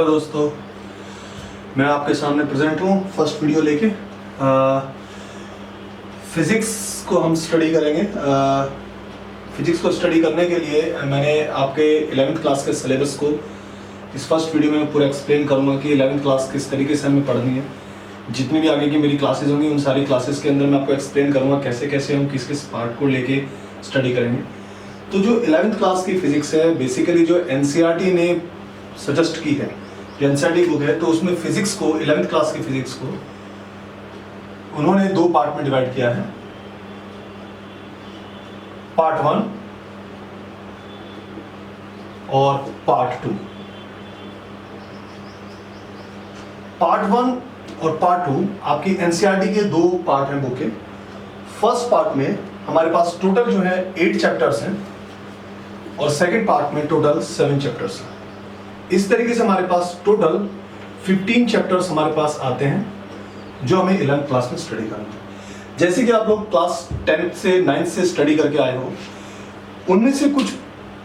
Hello दोस्तों, मैं आपके सामने प्रेजेंट हूँ फर्स्ट वीडियो लेके। फिज़िक्स को हम स्टडी करेंगे। फिज़िक्स को स्टडी करने के लिए मैंने आपके 11th क्लास के सिलेबस को इस फर्स्ट वीडियो में पूरा एक्सप्लेन करूँगा कि 11th क्लास किस तरीके से हमें पढ़नी है। जितनी भी आगे की मेरी क्लासेस होंगी उन सारी क्लासेस के अंदर मैं आपको एक्सप्लेन करूँगा कैसे कैसे हम किस किस पार्ट को लेके स्टडी करेंगे। तो जो 11th क्लास की फिज़िक्स है, बेसिकली जो NCERT ने सजेस्ट की है, जो NCERT बुक है, तो उसमें फिजिक्स को 11th क्लास की फिजिक्स को उन्होंने दो पार्ट में डिवाइड किया है। पार्ट 1 और पार्ट 2। पार्ट 1 और पार्ट 2 आपकी NCERT के दो पार्ट हैं बुक के। फर्स्ट पार्ट में हमारे पास टोटल जो है 8 चैप्टर्स हैं और सेकंड पार्ट में टोटल 7 चैप्टर्स हैं। इस तरीके से हमारे पास टोटल 15 चैप्टर्स हमारे पास आते हैं जो हमें 11th क्लास में स्टडी करना है। जैसे कि आप लोग क्लास 10th से 9th से स्टडी करके आए हो, उनमें से कुछ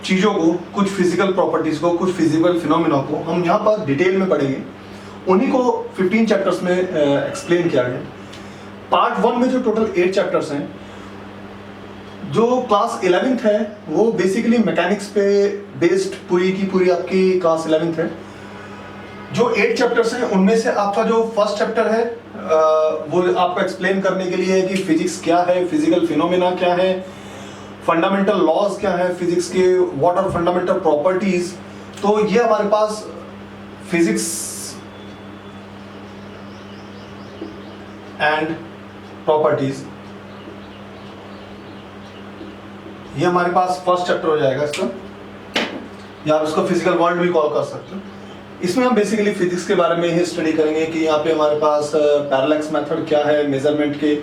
चीज़ों को, कुछ फिजिकल प्रॉपर्टीज को, कुछ फिजिकल फिनोमेना को हम यहाँ पर डिटेल में पढ़ेंगे। उन्हीं को 15 चैप्टर्स में एक्सप्लेन किया गया। पार्ट 1 में जो टोटल 8 चैप्टर्स हैं, जो क्लास 11th है वो बेसिकली मैकेनिक्स पे बेस्ड पूरी की पूरी आपकी क्लास 11th है। जो 8 चैप्टर्स हैं उनमें से आपका जो फर्स्ट चैप्टर है वो आपको एक्सप्लेन करने के लिए है कि फिजिक्स क्या है, फिजिकल फिनोमेना क्या है, फंडामेंटल लॉज क्या है फिजिक्स के, व्हाट आर फंडामेंटल प्रॉपर्टीज। तो ये हमारे पास फिजिक्स एंड प्रॉपर्टीज, ये हमारे पास फर्स्ट चैप्टर हो जाएगा इसका, या आप इसको फिजिकल वर्ल्ड भी कॉल कर सकते हो। इसमें हम बेसिकली फिजिक्स के बारे में ही स्टडी करेंगे कि यहाँ पे हमारे पास पैरेलैक्स मेथड क्या है, मेजरमेंट के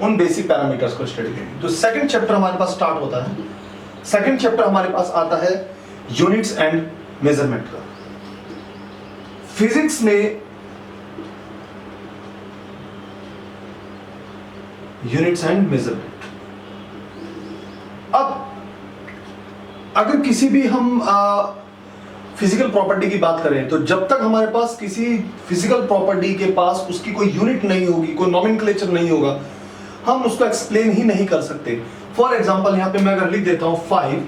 उन बेसिक पैरामीटर्स को स्टडी करेंगे। जो सेकंड चैप्टर हमारे पास स्टार्ट होता है, सेकंड चैप्टर हमारे पास आता है यूनिट्स एंड मेजरमेंट का। फिजिक्स में यूनिट्स एंड मेजरमेंट। अब अगर किसी भी हम फिजिकल प्रॉपर्टी की बात करें, तो जब तक हमारे पास किसी फिजिकल प्रॉपर्टी के पास उसकी कोई यूनिट नहीं होगी, कोई नोमेनक्लेचर नहीं होगा, हम उसको एक्सप्लेन ही नहीं कर सकते। फॉर एग्जांपल यहाँ पे मैं अगर लिख देता हूँ 5,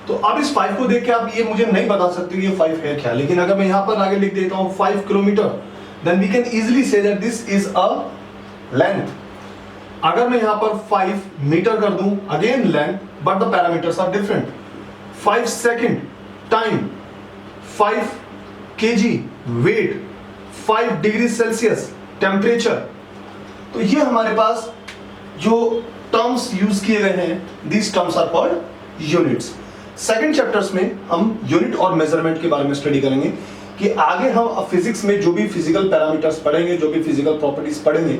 तो अब इस 5 को देख के आप ये मुझे नहीं बता सकते ये 5 है क्या। लेकिन अगर मैं यहाँ पर आगे लिख देता हूँ 5 kilometre, then we can easily see that this is a length. अगर मैं यहाँ पर 5 मीटर कर दूं, again length, but the parameters are different. 5 second time, 5 kg weight, 5 degree Celsius temperature. तो ये हमारे पास जो टर्म्स यूज किए गए हैं, these terms are called units. Second chapters में हम यूनिट और मेजरमेंट के बारे में स्टडी करेंगे कि आगे हम फिजिक्स में जो भी फिजिकल पैरामीटर्स पढ़ेंगे, जो भी फिजिकल प्रॉपर्टीज पढ़ेंगे,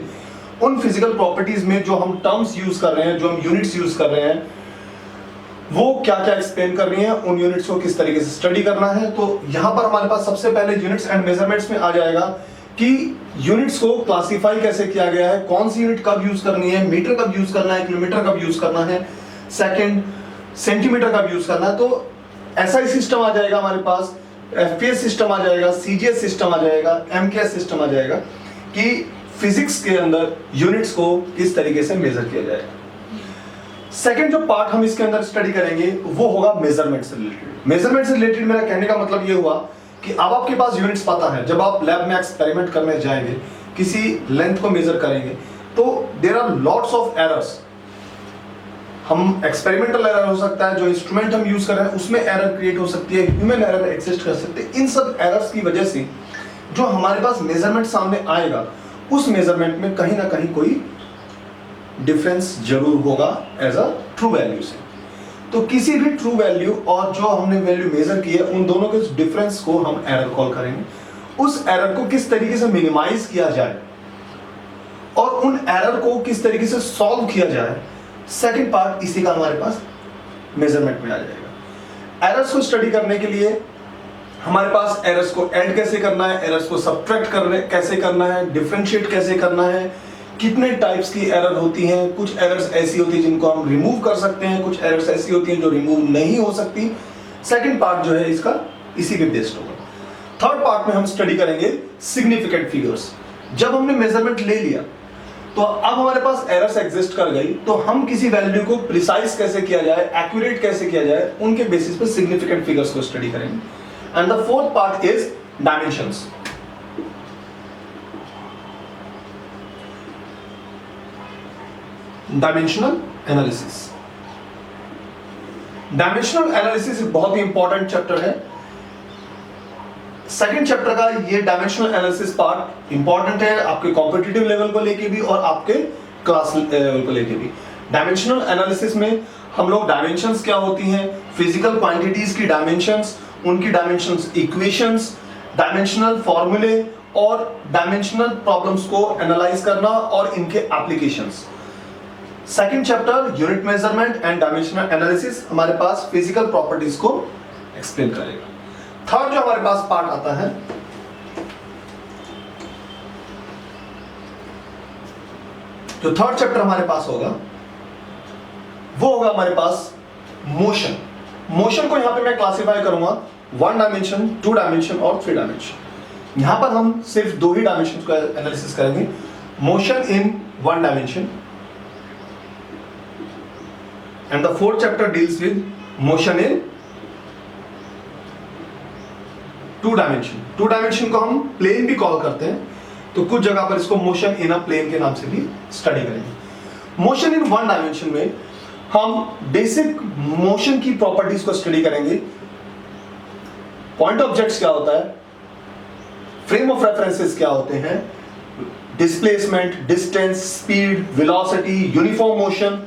उन फिजिकल प्रॉपर्टीज में जो हम टर्म्स यूज कर रहे हैं, जो हम यूनिट्स यूज कर रहे हैं, वो क्या क्या एक्सप्लेन कर रही हैं, उन यूनिट्स को किस तरीके से स्टडी करना है। तो यहां पर हमारे पास सबसे पहले यूनिट्स एंड मेजरमेंट्स में आ जाएगा कि यूनिट्स को क्लासिफाई कैसे किया गया है, कौन सी यूनिट कब यूज करनी है, मीटर कब यूज करना है, किलोमीटर कब यूज करना है, सेकंड, सेंटीमीटर कब यूज करना है। तो ऐसा ही सिस्टम आ जाएगा हमारे पास, FPS सिस्टम आ जाएगा, CGS सिस्टम आ जाएगा, MKS सिस्टम आ जाएगा कि फिजिक्स के अंदर यूनिट्स को किस तरीके से मेजर किया जाएगा। सेकंड जो पार्ट हम इसके अंदर स्टडी करेंगे वो होगा मेजरमेंट से रिलेटेड। मेजरमेंट से रिलेटेड मेरा कहने का मतलब ये हुआ कि अब आपके पास यूनिट्स पता है, जब आप लैब में एक्सपेरिमेंट करने जाएंगे, किसी लेंथ को मेजर करेंगे, तो there are lots of errors. हम एक्सपेरिमेंटल एरर हो सकता है, जो इंस्ट्रूमेंट हम यूज कर रहे हैं उसमें एरर क्रिएट हो सकती है, ह्यूमन एरर एग्जिस्ट कर सकते हैं। इन सब एरर्स की वजह से जो हमारे पास मेजरमेंट सामने आएगा, उस मेजरमेंट में कहीं ना कहीं कोई डिफरेंस जरूर होगा एज अ ट्रू वैल्यू से। तो किसी भी ट्रू वैल्यू और जो हमने वैल्यू मेजर की है, उन दोनों के डिफरेंस को हम एरर कॉल करेंगे। उस एरर को किस तरीके से मिनिमाइज किया जाए और उन एरर को किस तरीके से सॉल्व किया जाए, सेकंड पार्ट इसी का हमारे पास मेजरमेंट में आ जाएगा। एरर्स को स्टडी करने के लिए हमारे पास एरर्स को ऐड कैसे करना है, एरर्स को सब्ट्रैक्ट कैसे करना है, डिफरेंशिएट कैसे करना है, कितने टाइप्स की एरर होती हैं। कुछ एरर्स ऐसी होती है जिनको हम रिमूव कर सकते हैं, कुछ एरर्स ऐसी होती हैं जो रिमूव नहीं हो सकती। सेकंड पार्ट जो है इसका इसी पे बेस्ड होगा। थर्ड पार्ट में हम स्टडी करेंगे सिग्निफिकेंट फिगर्स। जब हमने मेजरमेंट ले लिया तो अब हमारे पास एरर्स एग्जिस्ट कर गई, तो हम किसी वैल्यू को प्रिसाइज कैसे किया जाए, एक्यूरेट कैसे किया जाए, उनके बेसिस पे सिग्निफिकेंट फिगर्स को स्टडी करेंगे। And the fourth part is dimensions. Dimensional analysis. Dimensional analysis बहुत ही इंपॉर्टेंट चैप्टर है। सेकंड चैप्टर का ये डायमेंशनल एनालिसिस पार्ट इंपॉर्टेंट है आपके कॉम्पिटिटिव लेवल को लेके भी और आपके क्लास लेवल को लेके भी। डायमेंशनल एनालिसिस में हम लोग डायमेंशंस क्या होती हैं, फिजिकल क्वांटिटीज की डायमेंशंस, उनकी डायमेंशंस इक्वेशंस, डायमेंशनल फॉर्मूले और डायमेंशनल प्रॉब्लम्स को एनालाइज करना और इनके applications. Second chapter unit measurement and dimensional analysis हमारे पास फिजिकल प्रॉपर्टीज को एक्सप्लेन करेगा। थर्ड जो हमारे पास पार्ट आता है जो थर्ड चैप्टर हमारे पास होगा वो होगा हमारे पास मोशन। मोशन को यहां पे मैं क्लासिफाई करूंगा 1 डायमेंशन, 2 डायमेंशन और 3 डायमेंशन। यहां पर हम सिर्फ 2 ही डायमेंशन को एनालिसिस करेंगे, motion in 1 dimension and the fourth chapter deals with motion in 2 dimension. 2 dimension को हम प्लेन भी कॉल करते हैं, तो कुछ जगह पर इसको मोशन इन अ प्लेन के नाम से भी स्टडी करेंगे। मोशन इन 1 डायमेंशन में हम बेसिक मोशन की प्रॉपर्टीज को स्टडी करेंगे। पॉइंट ऑब्जेक्ट्स क्या होता है, फ्रेम ऑफ रेफरेंसेस क्या होते हैं, displacement, distance, speed, velocity, uniform motion,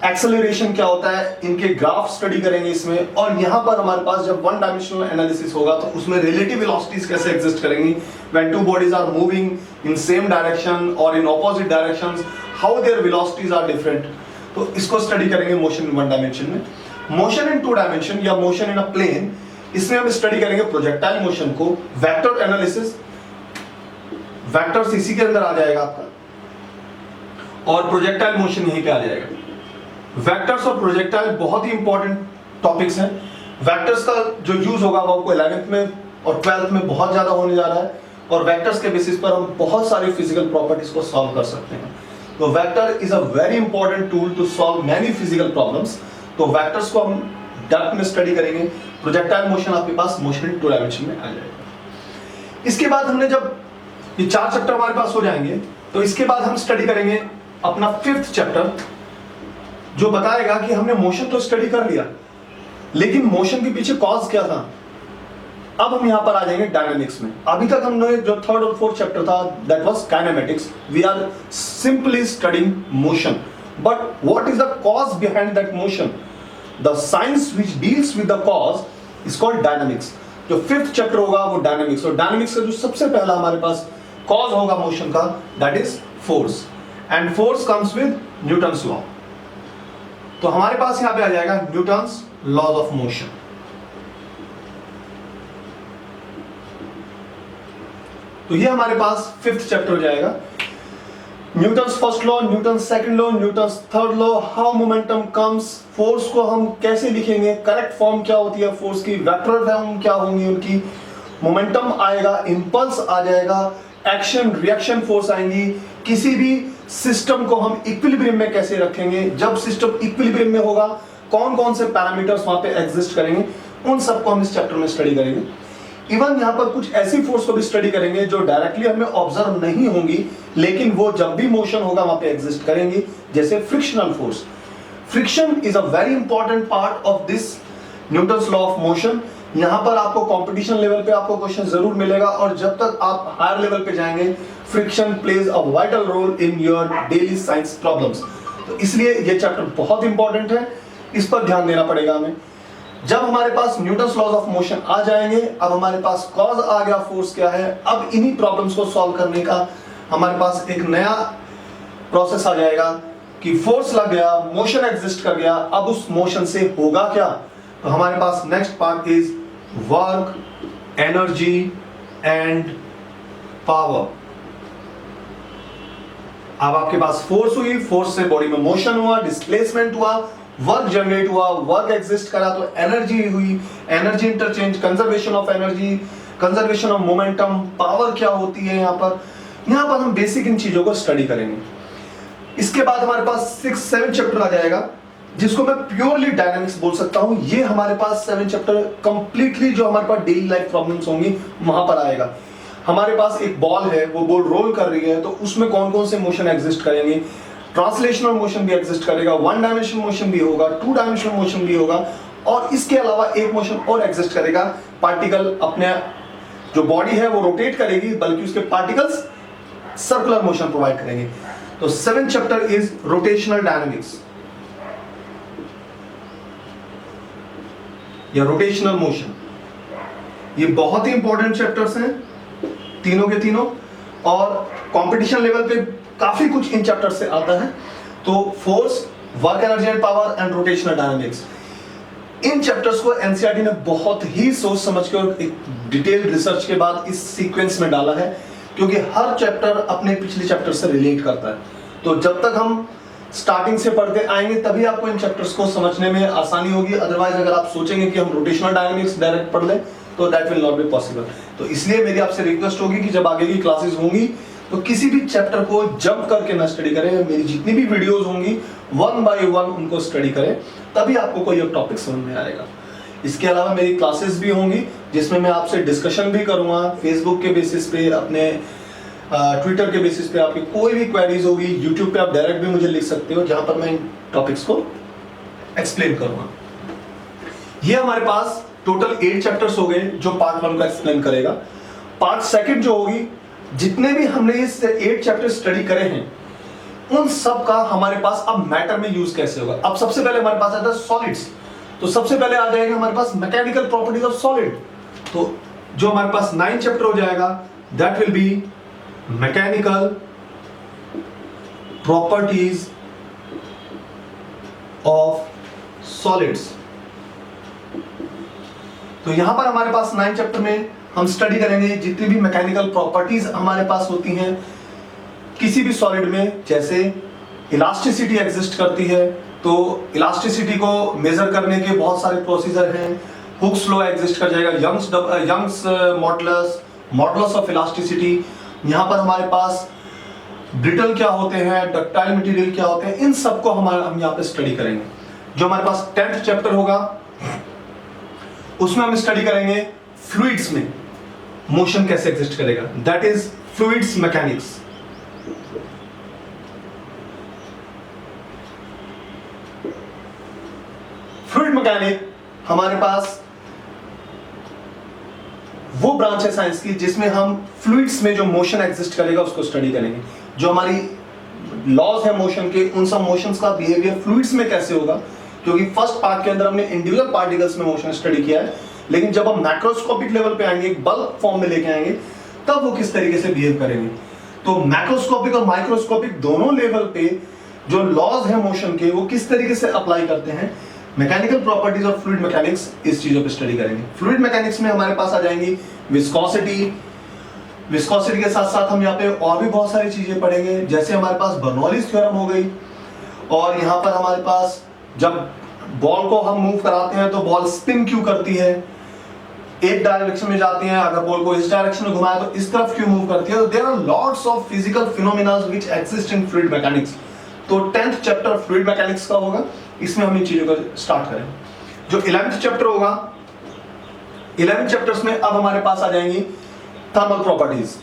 acceleration क्या होता है, इनके ग्राफ स्टडी करेंगे इसमें। और यहां पर हमारे पास जब 1 डायमेंशनल एनालिसिस होगा तो उसमें रिलेटिव वेलोसिटीज कैसे एग्जिस्ट करेंगी, when 2 bodies are moving in same direction और in opposite directions, how their velocities are different, तो इसको स्टडी करेंगे मोशन इन 1 डायमेंशन में। मोशन इन 2 डायमेंशन या मोशन इन अ प्लेन, इसमें हम स्टडी करेंगे प्रोजेक्टाइल मोशन को, वेक्टर एनालिसिस, वेक्टर्स इसी के अंदर आ जाएगा आपका, और प्रोजेक्टाइल मोशन यहीं पे आ जाएगा। वेक्टर्स और प्रोजेक्टाइल बहुत ही इंपॉर्टेंट टॉपिक्स हैं। वेक्टर्स का जो यूज होगा वो आपको 11th में और 12th में बहुत ज्यादा होने जा रहा है, और वेक्टर्स के बेसिस पर हम बहुत सारी फिजिकल प्रॉपर्टीज को सॉल्व कर सकते हैं। तो vector is a very important tool to solve many physical problems. तो वेक्टर्स को हम डेप्थ में स्टडी करेंगे। प्रोजेक्टाइल मोशन आपके पास मोशन इन 2 डायमेंशन में आ जाएगा। इसके बाद हमने जब ये 4 चैप्टर हमारे पास हो जाएंगे तो इसके बाद हम स्टडी करेंगे अपना 5th चैप्टर, जो बताएगा कि हमने मोशन तो स्टडी कर लिया लेकिन मोशन के पीछे कॉज क्या था। अब हम यहां पर आ जाएंगे डायनामिक्स में। अभी तक हमने जो 3rd और 4th चैप्टर था that was kinematics, we are simply studying motion, but what is the cause behind that motion, the science which deals with the cause is called dynamics. जो 5th चैप्टर होगा वो dynamics, और dynamics का जो सबसे पहला हमारे पास कॉज होगा मोशन का that is force, and force comes with Newton's law. तो हमारे पास यहां पे आ जाएगा न्यूटन्स लॉज ऑफ मोशन। तो ये हमारे पास 5th चैप्टर हो जाएगा। Newton's first law, Newton's second law, Newton's third law, how momentum comes, force को हम कैसे लिखेंगे, करेक्ट फॉर्म क्या होती है फोर्स की, वेक्टर फॉर्म क्या होंगी उनकी, मोमेंटम आएगा, इंपल्स आ जाएगा, एक्शन रिएक्शन फोर्स आएंगी, किसी भी सिस्टम को हम इक्विलिब्रियम में कैसे रखेंगे, जब सिस्टम इक्विलिब्रियम में होगा कौन कौन से पैरामीटर्स वहां पे एग्जिस्ट करेंगे, उन सबको हम इस चैप्टर में स्टडी करेंगे। इवन यहां पर कुछ ऐसी फोर्स को भी स्टडी करेंगे जो डायरेक्टली हमें ऑब्जर्व नहीं होंगी लेकिन वो जब भी मोशन होगा वहां पे एग्जिस्ट करेंगी, जैसे frictional force. Friction is a very important part of this Newton's law of motion. यहां पर आपको कंपटीशन लेवल पे आपको क्वेश्चन जरूर मिलेगा, और जब तक आप हायर लेवल पे जाएंगे friction plays a vital role in your daily science problems. तो इसलिए ये चैप्टर बहुत इंपॉर्टेंट है, इस पर ध्यान देना पड़ेगा हमें। जब हमारे पास न्यूटन्स लॉज ऑफ मोशन आ जाएंगे, अब हमारे पास कॉज आ गया, फोर्स क्या है, अब इन्हीं प्रॉब्लम्स को सॉल्व करने का हमारे पास एक नया प्रोसेस आ जाएगा कि फोर्स लग गया, मोशन एग्जिस्ट कर गया, अब उस मोशन से होगा क्या। तो हमारे पास next part is work, energy and power. अब आपके पास फोर्स हुई, फोर्स से बॉडी में मोशन हुआ, डिस्प्लेसमेंट हुआ, वर्क जनरेट हुआ, वर्क एग्जिस्ट करा तो एनर्जी हुई, energy interchange, conservation of energy, conservation of momentum, power क्या होती है यहाँ पर हम बेसिक इन चीजों को स्टडी करेंगे। इसके बाद हमारे पास 6-7 चैप्टर आ जाएगा, जिसको मैं प्योरली डायनामिक्स बोल सकता हूं। ये हमारे पास 7 चैप्टर कंप्लीटली जो हमारे पास डेली लाइफ प्रॉब्लम्स होंगी वहां पर आएगा। हमारे पास एक बॉल है, वो बॉल रोल कर रही है, तो उसमें कौन कौन से मोशन एग्जिस्ट करेंगे। ट्रांसलेशनल मोशन भी एग्जिस्ट करेगा, 1 डायमेंशनल मोशन भी होगा, 2 डायमेंशनल मोशन भी होगा, और इसके अलावा एक मोशन और एग्जिस्ट करेगा। पार्टिकल अपने जो बॉडी है वो रोटेट करेगी, बल्कि उसके पार्टिकल्स सर्कुलर मोशन प्रोवाइड करेंगे। तो 7 चैप्टर इज रोटेशनल डायनामिक्स या रोटेशनल मोशन। ये बहुत ही इंपॉर्टेंट चैप्टर्स हैं तीनों के तीनों, और कंपटीशन लेवल पे काफी कुछ इन चैप्टर से आता है। तो force, work energy and power and rotational dynamics, in chapters को एनसीईआरटी ने बहुत ही सोच समझ के और एक डिटेल्ड रिसर्च के बाद इस सीक्वेंस में डाला है, क्योंकि हर चैप्टर अपने पिछले चैप्टर से रिलेट करता है। तो जब तक हम स्टार्टिंग से पढ़ते आएंगे तभी आपको इन चैप्टर्स को समझने में आसानी होगी। अदरवाइज अगर आप सोचेंगे कि हम रोटेशनल डायनामिक्स डायरेक्ट पढ़ लें तो that will not be possible. तो इसलिए मेरी आपसे रिक्वेस्ट होगी कि जब आगे की क्लासेस होंगी तो किसी भी चैप्टर को जंप करके ना स्टडी करें। मेरी जितनी भी वीडियोस होंगी 1 by 1 उनको स्टडी करें, तभी आपको कोई एक टॉपिक समझ में आएगा। इसके अलावा मेरी क्लासेस भी होंगी जिसमें मैं आपसे डिस्कशन भी करूंगा, फेसबुक के बेसिस पे, अपने ट्विटर के बेसिस पे। आपकी कोई भी क्वेरीज होगी यूट्यूब पे आप डायरेक्ट भी मुझे लिख सकते हो, जहां पर मैं इन टॉपिक्स को एक्सप्लेन करूंगा। ये हमारे पास टोटल 8 चैप्टर्स हो गए जो पार्ट 1 का एक्सप्लेन करेगा। पार्ट 2 जो होगी, जितने भी हमने ये 8 चैप्टर स्टडी करे हैं उन सब का हमारे पास अब मैटर में यूज कैसे होगा। अब सबसे पहले हमारे पास आता है सॉलिड्स, तो सबसे पहले आ जाएगा हमारे पास मैकेनिकल प्रॉपर्टीज ऑफ सॉलिड। तो जो हमारे पास 9 चैप्टर हो जाएगा, that will be mechanical properties of solids. तो यहां पर हमारे पास 9 चैप्टर में हम स्टडी करेंगे जितनी भी मैकेनिकल प्रॉपर्टीज हमारे पास होती हैं किसी भी सॉलिड में। जैसे इलास्टिसिटी एग्जिस्ट करती है, तो इलास्टिसिटी को मेजर करने के बहुत सारे प्रोसीजर हैं। हुक्स लॉ एग्जिस्ट कर जाएगा, Young's modulus, modulus of elasticity. यहाँ पर हमारे पास ब्रिटल क्या होते हैं, डक्टाइल मटेरियल क्या होते हैं, इन सबको हम यहाँ पे स्टडी करेंगे। जो हमारे पास 10th चैप्टर होगा उसमें हम स्टडी करेंगे फ्लूइड्स में मोशन कैसे एग्जिस्ट करेगा, that is fluids mechanics. Fluid mechanic हमारे पास वो ब्रांच है साइंस की जिसमें हम फ्लूइड्स में जो मोशन एग्जिस्ट करेगा उसको स्टडी करेंगे। जो हमारी लॉज है मोशन के, उन सब मोशंस का बिहेवियर फ्लूइड्स में कैसे होगा, क्योंकि फर्स्ट पार्ट के अंदर हमने इंडिविजुअल पार्टिकल्स में मोशन स्टडी किया है, लेकिन जब हम मैक्रोस्कोपिक लेवल पे आएंगे, बल्क फॉर्म में लेके आएंगे, तब वो किस तरीके से बिहेव करेंगे। तो मैक्रोस्कोपिक और माइक्रोस्कोपिक दोनों लेवल पे जो लॉज है मोशन के वो किस तरीके से अप्लाई करते हैं, मैकेनिकल प्रॉपर्टीज और फ्लूइड मैकेनिक्स इस चीजों पे स्टडी करेंगे। फ्लूइड मैकेनिक्स में हमारे पास आ जाएंगी विस्कोसिटी। विस्कोसिटी के साथ साथ हम यहाँ पे और भी बहुत सारी चीजें पढ़ेंगे, जैसे हमारे पास बर्नौलीज थ्योरम हो गई, और यहाँ पर हमारे पास जब बॉल को हम मूव कराते हैं तो बॉल स्पिन क्यों करती है, एक डायरेक्शन में जाती है, अगर बॉल को इस डायरेक्शन में घुमाए तो इस तरफ क्यों मूव करती है। तो there are lots of physical phenomena which exist in fluid mechanics. तो 10th चैप्टर फ्लूइड मैकेनिक्स का होगा, इसमें हम इन चीजों को स्टार्ट करें। जो 11th चैप्टर होगा, 11 चैप्टर्स में अब हमारे पास आ जाएंगी thermal properties.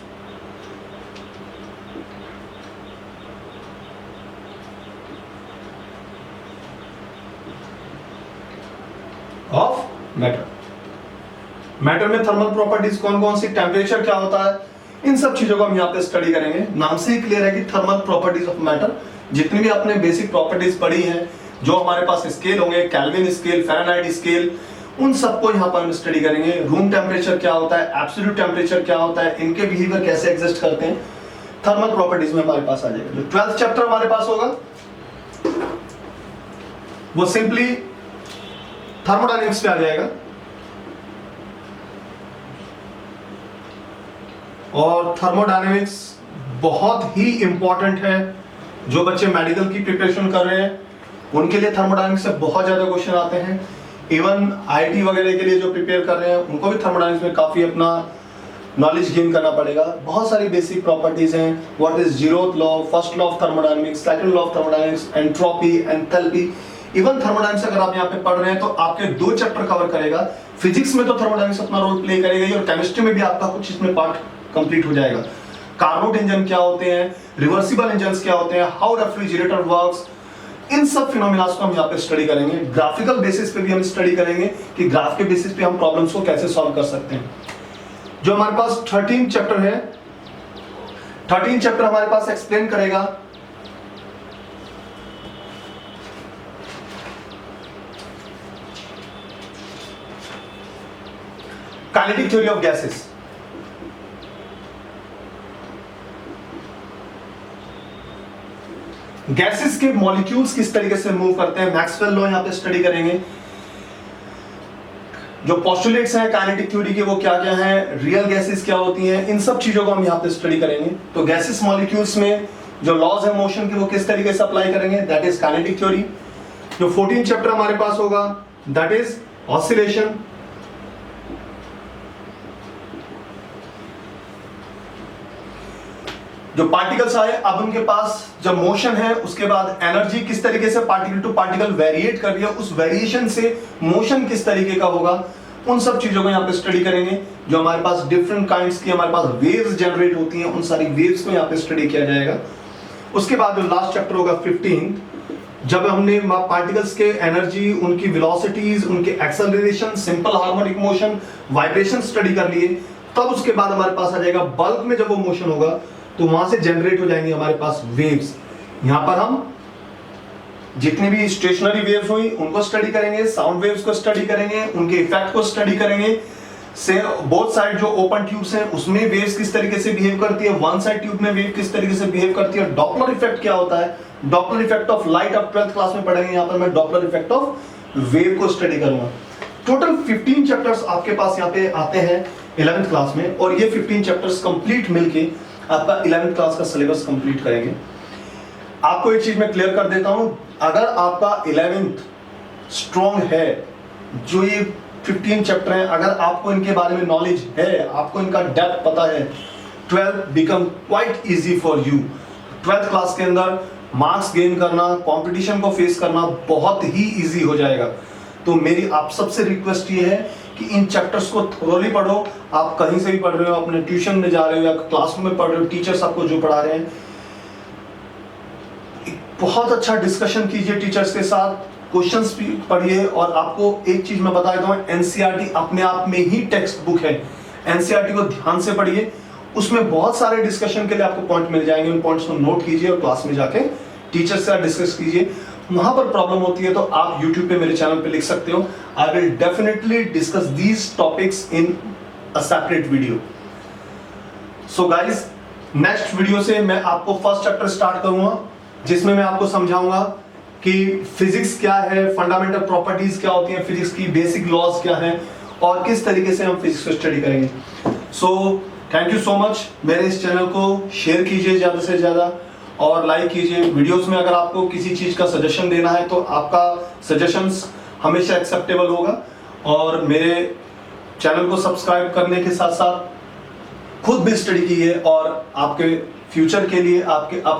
Of matter. Matter में थर्मल प्रॉपर्टीज कौन कौन सी, टेम्परेचर क्या होता है, इन सब चीजों को हम यहाँ पे स्टडी करेंगे। नाम से ही क्लियर है कि थर्मल प्रॉपर्टीज ऑफ मैटर। जितनी भी आपने बेसिक प्रॉपर्टीज पढ़ी हैं, जो हमारे पास स्केल होंगे, केल्विन स्केल, फ़ारेनहाइट स्केल, उन सबको यहाँ पर हम स्टडी करेंगे। रूम टेम्परेचर क्या होता है, एब्सोल्यूट टेम्परेचर क्या होता है, इनके बिहेवियर कैसे एग्जिस्ट करते हैं, थर्मल प्रॉपर्टीज में हमारे पास आ जाएगा। जो 12th चैप्टर हमारे पास होगा वो सिंपली थर्मोडायनेमिक्स पे आ जाएगा। और थर्मोडायनेमिक्स बहुत ही इंपॉर्टेंट है। जो बच्चे मेडिकल की प्रिपरेशन कर रहे हैं उनके लिए थर्मोडायनेमिक्स से बहुत ज्यादा क्वेश्चन आते हैं। इवन आईटी वगैरह के लिए जो प्रिपेयर कर रहे हैं उनको भी थर्मोडायनेमिक्स में काफी अपना नॉलेज गेन करना पड़ेगा। बहुत सारी बेसिक प्रॉपर्टीज हैं, what is zeroth law, first law of thermodynamics, second law of thermodynamics, entropy, enthalpy, even thermodynamics अगर आप यहाँ पे पढ़ रहे हैं तो आपके 2 चैप्टर कवर करेगा। फिजिक्स में तो थर्मोडायनेमिक्स अपना रोल प्ले करेगा ही, और केमिस्ट्री में भी आपका कुछ इसमें पार्ट कंप्लीट हो जाएगा। कार्नोट इंजन क्या होते हैं, रिवर्सिबल इंजन क्या होते हैं, हाउ रेफ्रिजरेटर वर्क्स, इन सब फिनोमिना को हम यहाँ पे स्टडी करेंगे। ग्राफिकल बेसिस पे भी हम स्टडी करेंगे कि ग्राफ के बेसिस पे हम प्रॉब्लम्स को कैसे सॉल्व कर सकते हैं। जो हमारे पास 13 चैप्टर है, 13 चैप्टर हमारे पास एक्सप्लेन करेगा kinetic theory of gases. Gases के मॉलिक्यूल्स किस तरीके से मूव करते हैं, मैक्सवेल लॉ यहां पे स्टडी करेंगे। जो पोस्टुलेट्स हैं काइनेटिक थ्योरी के वो क्या क्या हैं, रियल गैसेस क्या होती हैं, इन सब चीजों को हम यहाँ पे स्टडी करेंगे। तो गैसेस मॉलिक्यूल्स में जो लॉज है मोशन के वो किस तरीके से अप्लाई करेंगे, दैट इज काइनेटिक थ्योरी। जो 14 चैप्टर हमारे पास होगा दैट इज ऑसिलेशन। जो पार्टिकल्स आए, अब उनके पास जब मोशन है उसके बाद एनर्जी किस तरीके से पार्टिकल टू पार्टिकल वेरिएट कर रही है, उस वेरिएशन से मोशन किस तरीके का होगा, उन सब चीजों को यहाँ पे स्टडी करेंगे। जो हमारे पास डिफरेंट काइंड्स की हमारे पास वेव्स जनरेट होती हैं, उन सारी वेव्स को यहाँ पे स्टडी किया जाएगा। उसके बाद जो लास्ट चैप्टर होगा 15, जब हमने पार्टिकल्स के एनर्जी, उनकी वेलोसिटीज, उनके acceleration, simple harmonic motion, vibration study कर लिए, तब उसके बाद हमारे पास आ जाएगा बल्क में जब वो मोशन होगा तो वहां से जनरेट हो जाएंगे हमारे पास वेव्स। यहां पर हम जितनी भी स्टेशनरी वेव्स हुई उनको स्टडी करेंगे, साउंड वेव्स को स्टडी करेंगे, उनके इफेक्ट को स्टडी करेंगे। से बोथ साइड जो ओपन ट्यूब्स हैं उसमें वेव्स किस तरीके से बिहेव करती है, वन साइड ट्यूब में वेव किस तरीके से बिहेव करती है, डॉपलर इफेक्ट क्या होता है, डॉपलर इफेक्ट ऑफ लाइट आप 12th क्लास में पढ़ेंगे। यहां पर मैं डॉपलर इफेक्ट ऑफ वेव को स्टडी करूंगा। टोटल 15 चैप्टर्स आपके पास यहाँ पे आते हैं 11th क्लास में, और ये 15 चैप्टर्स कंप्लीट मिलके आपका 11th क्लास का सिलेबस कंप्लीट करेंगे। आपको एक चीज मैं क्लियर कर देता हूं, अगर आपका 11th स्ट्रॉन्ग है, जो ये 15 चैप्टर हैं, अगर आपको इनके बारे में नॉलेज है, आपको इनका डेप्थ पता है, 12th become quite easy for you. 12th class के अंदर मार्क्स गेन करना, कंपटीशन को फेस करना बहुत ही इजी हो जाएगा। तो मेरी आप सबसे रिक्वेस्ट ये है कि इन चैप्टर्स को थोरोली पढ़ो। आप कहीं से भी पढ़ रहे हो, अपने ट्यूशन में जा रहे हो या क्लासरूम में पढ़ रहे हो, टीचर्स आपको जो पढ़ा रहे हैं, बहुत अच्छा डिस्कशन कीजिए टीचर्स के साथ, क्वेश्चंस भी पढ़िए। और आपको एक चीज मैं बता देता हूं, एनसीईआरटी अपने आप में ही टेक्स्ट बुक है, एनसीईआरटी को ध्यान से पढ़िए, उसमें बहुत सारे डिस्कशन के लिए आपको पॉइंट मिल जाएंगे। उन पॉइंट्स को नोट कीजिए और क्लास में जाके टीचर से डिस्कस कीजिए। वहां पर प्रॉब्लम होती है तो आप YouTube पे मेरे चैनल पे लिख सकते हो, I will definitely discuss these topics in a separate video. So guys, next video से मैं आपको फर्स्ट चैप्टर स्टार्ट करूंगा, जिसमें मैं आपको समझाऊंगा कि फिजिक्स क्या है, फंडामेंटल प्रॉपर्टीज क्या होती हैं फिजिक्स की, बेसिक लॉज क्या हैं, और किस तरीके से हम फिजिक्स को स्टडी करेंगे। So thank you so much. मेरे इस चैनल को शेयर कीजिए ज़्यादा से ज़्यादा और लाइक कीजिए। वीडियोस में अगर आपको किसी चीज़ का सजेशन देना है तो आपका सजेशंस हमेशा एक्सेप्टेबल होगा। और मेरे चैनल को सब्सक्राइब करने के साथ साथ खुद भी स्टडी कीजिए और आपके फ्यूचर के लिए, आपके